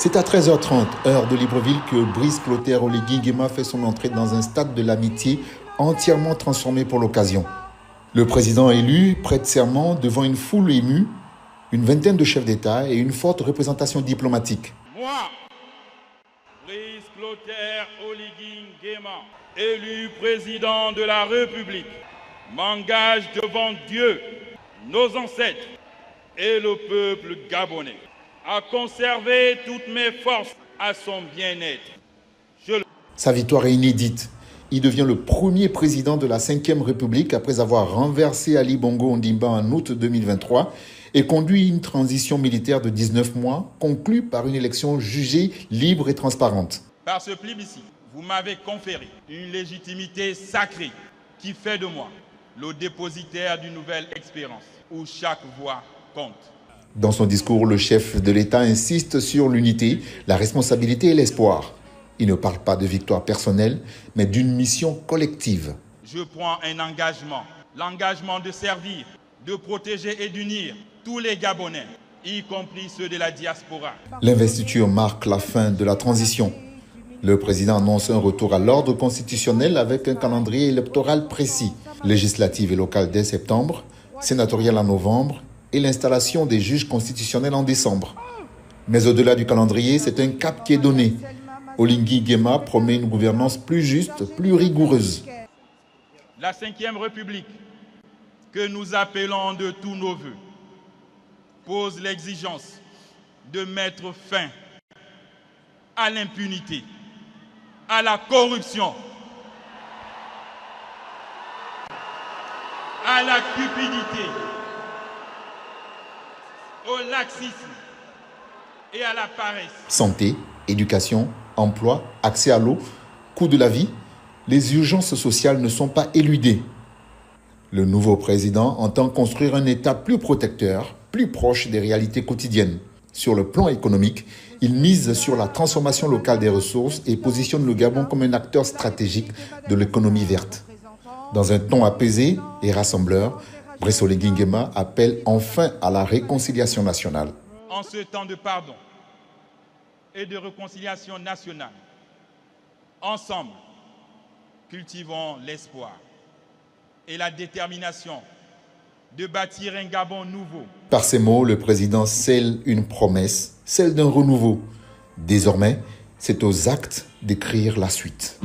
C'est à 13h30, heure de Libreville, que Brice Clotaire Oligui Nguema fait son entrée dans un stade de l'amitié entièrement transformé pour l'occasion. Le président élu prête serment devant une foule émue, une vingtaine de chefs d'État et une forte représentation diplomatique. Moi, Brice Clotaire Oligui Nguema, élu président de la République, m'engage devant Dieu, nos ancêtres et le peuple gabonais à conserver toutes mes forces à son bien-être. Sa victoire est inédite. Il devient le premier président de la 5e République après avoir renversé Ali Bongo Ondimba en août 2023 et conduit une transition militaire de 19 mois, conclue par une élection jugée libre et transparente. Par ce plébiscite, vous m'avez conféré une légitimité sacrée qui fait de moi le dépositaire d'une nouvelle expérience où chaque voix compte. Dans son discours, le chef de l'État insiste sur l'unité, la responsabilité et l'espoir. Il ne parle pas de victoire personnelle, mais d'une mission collective. Je prends un engagement, l'engagement de servir, de protéger et d'unir tous les Gabonais, y compris ceux de la diaspora. L'investiture marque la fin de la transition. Le président annonce un retour à l'ordre constitutionnel avec un calendrier électoral précis. Législative et locale dès septembre, sénatoriale en novembre et l'installation des juges constitutionnels en décembre. Mais au-delà du calendrier, c'est un cap qui est donné. Oligui Nguema promet une gouvernance plus juste, plus rigoureuse. La 5e République, que nous appelons de tous nos voeux, pose l'exigence de mettre fin à l'impunité, à la corruption, à la cupidité, au laxisme et à la paresse. Santé, éducation, emploi, accès à l'eau, coût de la vie, les urgences sociales ne sont pas éludées. Le nouveau président entend construire un État plus protecteur, plus proche des réalités quotidiennes. Sur le plan économique, il mise sur la transformation locale des ressources et positionne le Gabon comme un acteur stratégique de l'économie verte. Dans un ton apaisé et rassembleur, Brice Oligui Nguema appelle enfin à la réconciliation nationale. En ce temps de pardon et de réconciliation nationale, ensemble, cultivons l'espoir et la détermination de bâtir un Gabon nouveau. Par ces mots, le président scelle une promesse, celle d'un renouveau. Désormais, c'est aux actes d'écrire la suite.